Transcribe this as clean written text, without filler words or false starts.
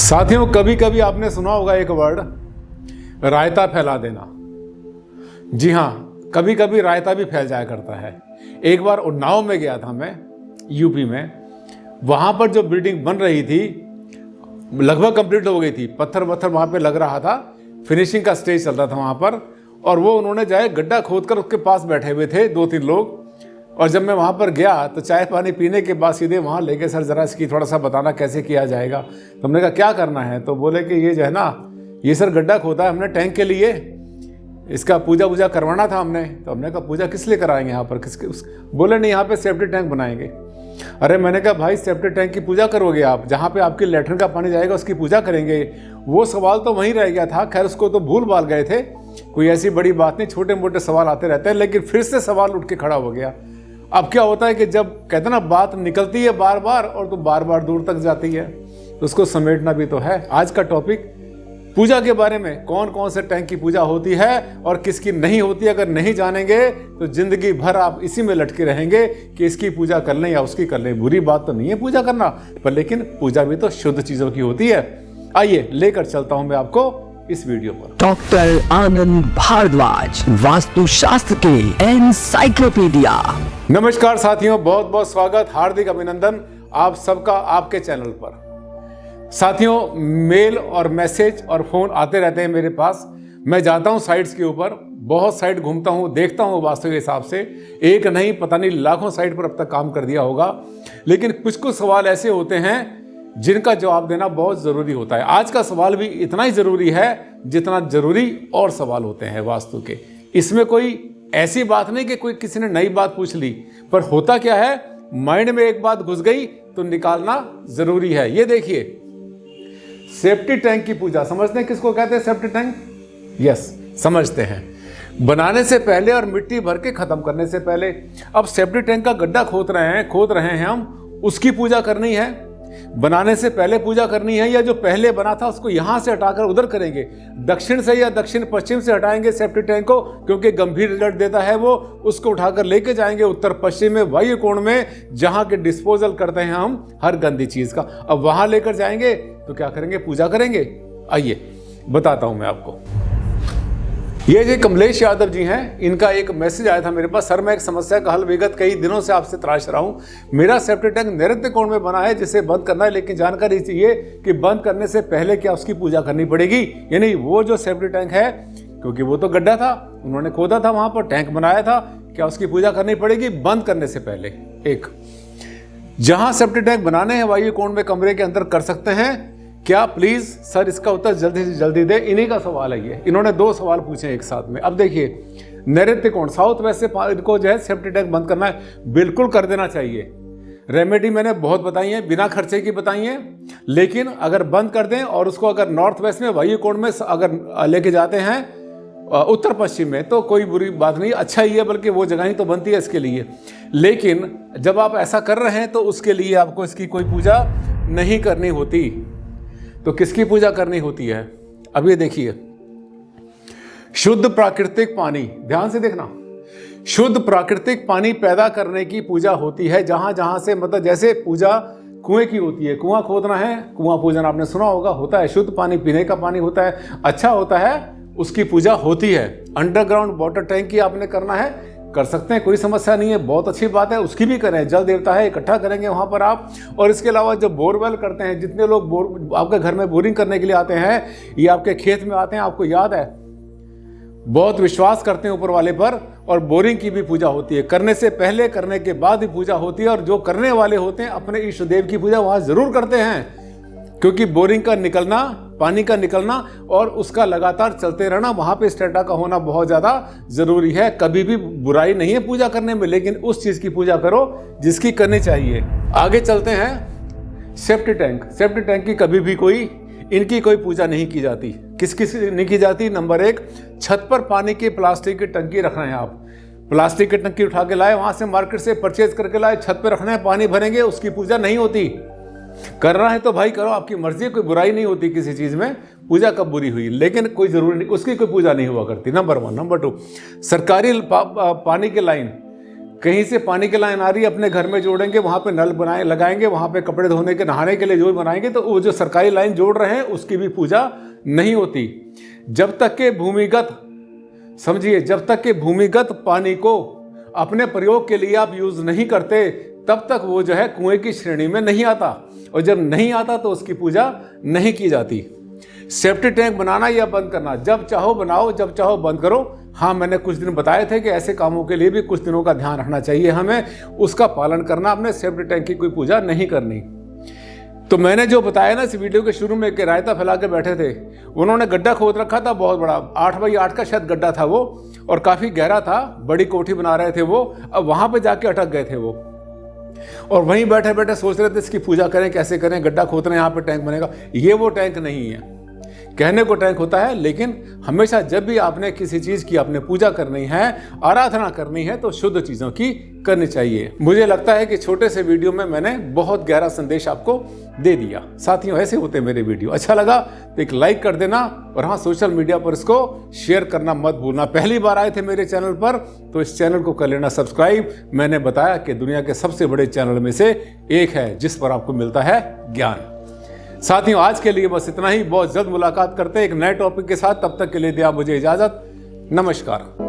साथियों, कभी कभी आपने सुना होगा एक वर्ड, रायता फैला देना। जी हाँ, कभी कभी रायता भी फैल जाया करता है। एक बार उन्नाव में गया था मैं, यूपी में। वहाँ पर जो बिल्डिंग बन रही थी लगभग कंप्लीट हो गई थी। पत्थर वत्थर वहाँ पे लग रहा था, फिनिशिंग का स्टेज चल रहा था वहाँ पर। और वो उन्होंने जाए गड्ढा खोद कर उसके पास बैठे हुए थे 2-3 लोग। और जब मैं वहाँ पर गया तो चाय पानी पीने के बाद सीधे वहाँ लेके, सर ज़रा इसकी थोड़ा सा बताना कैसे किया जाएगा। तो हमने कहा क्या करना है, तो बोले कि ये जो है ना, ये सर गड्ढा खोदा है हमने टैंक के लिए, इसका पूजा वूजा करवाना था हमने। तो हमने कहा पूजा किस लिए कराएंगे यहाँ पर, किसके बोले नहीं, यहाँ पे सेफ्टी टैंक बनाएंगे। अरे मैंने कहा भाई, सेफ्टी टैंक की पूजा करोगे आप, जहाँ पे आपकी लेटरिन का पानी जाएगा उसकी पूजा करेंगे। वो सवाल तो वहीं रह गया था। खैर उसको तो भूल भाल गए थे, कोई ऐसी बड़ी बात नहीं, छोटे मोटे सवाल आते रहते हैं। लेकिन फिर से सवाल उठ के खड़ा हो गया। अब क्या होता है कि जब कहते ना बात निकलती है बार बार और तो बार बार दूर तक जाती है, तो उसको समेटना भी तो है। आज का टॉपिक पूजा के बारे में, कौन कौन से टैंक की पूजा होती है और किसकी नहीं होती। अगर नहीं जानेंगे तो जिंदगी भर आप इसी में लटके रहेंगे कि इसकी पूजा कर लें या उसकी कर लें। बुरी बात तो नहीं है पूजा करना, पर लेकिन पूजा भी तो शुद्ध चीजों की होती है। आइए लेकर चलता हूं मैं आपको इस वीडियो पर। डॉक्टर आनंद भारद्वाज, वास्तुशास्त्र के एनसाइक्लोपीडिया। नमस्कार साथियों, बहुत बहुत स्वागत, हार्दिक अभिनंदन आप सबका आपके चैनल पर। साथियों, मेल और मैसेज और फोन आते रहते हैं मेरे पास। मैं जाता हूं साइट्स के ऊपर, बहुत साइट घूमता हूं, देखता हूं वास्तु के हिसाब से। एक नहीं, पता नहीं लाखों साइट पर अब तक काम कर दिया होगा। लेकिन कुछ सवाल ऐसे होते हैं जिनका जवाब देना बहुत ज़रूरी होता है। आज का सवाल भी इतना ही ज़रूरी है जितना ज़रूरी और सवाल होते हैं वास्तु के। इसमें कोई ऐसी बात नहीं कि कोई किसी ने नई बात पूछ ली, पर होता क्या है, माइंड में एक बात घुस गई तो निकालना ज़रूरी है। ये देखिए, सेफ्टी टैंक की पूजा समझते हैं किसको कहते हैं? सेफ्टी टैंक, यस समझते हैं। बनाने से पहले और मिट्टी भर के ख़त्म करने से पहले। अब सेफ्टी टैंक का गड्ढा खोद रहे हैं हम, उसकी पूजा करनी है। बनाने से पहले पूजा करनी है, या जो पहले बना था उसको यहाँ से हटाकर उधर करेंगे। दक्षिण से या दक्षिण पश्चिम से हटाएंगे सेफ्टी टैंक को, क्योंकि गंभीर रिजल्ट देता है वो। उसको उठाकर लेके जाएंगे उत्तर पश्चिम में, वायु कोण में, जहाँ के डिस्पोजल करते हैं हम हर गंदी चीज़ का। अब वहाँ लेकर जाएंगे तो क्या करेंगे? पूजा करेंगे। आइए बताता हूँ मैं आपको। ये जो कमलेश यादव जी हैं, इनका एक मैसेज आया था मेरे पास। सर, मैं एक समस्या का हल विगत कई दिनों से आपसे तलाश रहा हूँ। मेरा सेफ्टी टैंक नैऋत्य कोण में बना है जिसे बंद करना है, लेकिन जानकारी चाहिए कि बंद करने से पहले क्या उसकी पूजा करनी पड़ेगी। यानी वो जो सेफ्टी टैंक है, क्योंकि वो तो गड्ढा था, उन्होंने खोदा था, वहाँ पर टैंक बनाया था, क्या उसकी पूजा करनी पड़ेगी बंद करने से पहले? एक, जहाँ सेफ्टी टैंक बनाने हैं वायु कोण में कमरे के अंदर कर सकते हैं क्या? प्लीज सर इसका उत्तर जल्दी से जल्दी दे। इन्हीं का सवाल है ये। इन्होंने 2 सवाल पूछे एक साथ में। अब देखिए, नैऋत्य कोण साउथ वेस्ट से इनको जो है सेफ्टी टैंक बंद करना है, बिल्कुल कर देना चाहिए। रेमेडी मैंने बहुत बताई है, बिना खर्चे की बताई है। लेकिन अगर बंद कर दें और उसको अगर नॉर्थ वेस्ट में वायु कोण में अगर लेके जाते हैं उत्तर पश्चिम में, तो कोई बुरी बात नहीं, अच्छा ही है, बल्कि वो जगह ही तो बनती है इसके लिए। लेकिन जब आप ऐसा कर रहे हैं तो उसके लिए आपको इसकी कोई पूजा नहीं करनी होती। तो किसकी पूजा करनी होती है? अब ये देखिए, शुद्ध प्राकृतिक पानी, ध्यान से देखना, शुद्ध प्राकृतिक पानी पैदा करने की पूजा होती है। जहां जहां से, मतलब जैसे पूजा कुएं की होती है, कुआं खोदना है, कुआं पूजन आपने सुना होता है। शुद्ध पानी पीने का पानी होता है, अच्छा होता है, उसकी पूजा होती है। अंडरग्राउंड वाटर टैंक की आपने करना है, कर सकते हैं, कोई समस्या नहीं है, बहुत अच्छी बात है, उसकी भी करें। जल देवता है, इकट्ठा करेंगे वहाँ पर आप। और इसके अलावा जो बोरवेल करते हैं, जितने लोग आपके घर में बोरिंग करने के लिए आते हैं, ये आपके खेत में आते हैं, आपको याद है, बहुत विश्वास करते हैं ऊपर वाले पर, और बोरिंग की भी पूजा होती है। करने से पहले, करने के बाद भी पूजा होती है। और जो करने वाले होते हैं अपने इष्ट देव की पूजा वहाँ जरूर करते हैं, क्योंकि बोरिंग का निकलना, पानी का निकलना और उसका लगातार चलते रहना, वहाँ पे स्टेटा का होना बहुत ज़्यादा ज़रूरी है। कभी भी बुराई नहीं है पूजा करने में, लेकिन उस चीज़ की पूजा करो जिसकी करनी चाहिए। आगे चलते हैं। सेफ्टी टैंक, सेफ्टी टैंक की कभी भी इनकी कोई पूजा नहीं की जाती। किस नहीं की जाती? नंबर 1, छत पर पानी की प्लास्टिक की टंकी रखना है आप। प्लास्टिक की टंकी उठा के लाए, वहाँ से मार्केट से परचेज करके लाए, छत पर रखना है, पानी भरेंगे, उसकी पूजा नहीं होती। करना है तो भाई करो, आपकी मर्जी, कोई बुराई नहीं होती किसी चीज़ में। पूजा कब बुरी हुई? लेकिन कोई ज़रूरी नहीं, उसकी कोई पूजा नहीं हुआ करती। नंबर 1। नंबर 2, सरकारी पानी की लाइन कहीं से पानी की लाइन आ रही है, अपने घर में जोड़ेंगे, वहाँ पे नल बनाए लगाएंगे, वहाँ पे कपड़े धोने के नहाने के लिए जो भी बनाएंगे, तो वो जो सरकारी लाइन जोड़ रहे हैं उसकी भी पूजा नहीं होती। जब तक के भूमिगत, समझिए, जब तक के भूमिगत पानी को अपने प्रयोग के लिए आप यूज नहीं करते तब तक वो जो है कुएं की श्रेणी में नहीं आता, और जब नहीं आता तो उसकी पूजा नहीं की जाती। सेफ्टी टैंक बनाना या बंद करना, जब चाहो बनाओ, जब चाहो बंद करो। हाँ, मैंने कुछ दिन बताए थे कि ऐसे कामों के लिए भी कुछ दिनों का ध्यान रखना चाहिए हमें, उसका पालन करना, अपने सेफ्टी टैंक की कोई पूजा नहीं करनी। तो मैंने जो बताया ना इस वीडियो के शुरू में कि रायता फैला के बैठे थे, उन्होंने गड्ढा खोद रखा था बहुत बड़ा, 8 बाई 8 का शायद गड्ढा था वो, और काफ़ी गहरा था, बड़ी कोठी बना रहे थे वो। अब वहाँ पे जाके अटक गए थे वो, और वहीं बैठे बैठे सोच रहे थे इसकी पूजा करें, कैसे करें, गड्ढा खोद रहे हैं, यहाँ पे टैंक बनेगा। ये वो टैंक नहीं है, कहने को टैंक होता है, लेकिन हमेशा जब भी आपने किसी चीज़ की आपने पूजा करनी है, आराधना करनी है, तो शुद्ध चीज़ों की करनी चाहिए। मुझे लगता है कि छोटे से वीडियो में मैंने बहुत गहरा संदेश आपको दे दिया। साथियों, ऐसे होते मेरे वीडियो। अच्छा लगा तो एक लाइक कर देना, और हाँ, सोशल मीडिया पर इसको शेयर करना मत भूलना। पहली बार आए थे मेरे चैनल पर तो इस चैनल को कर लेना सब्सक्राइब। मैंने बताया कि दुनिया के सबसे बड़े चैनल में से एक है जिस पर आपको मिलता है ज्ञान। साथियों, आज के लिए बस इतना ही। बहुत जल्द मुलाकात करते हैं एक नए टॉपिक के साथ। तब तक के लिए दिया मुझे इजाजत। नमस्कार।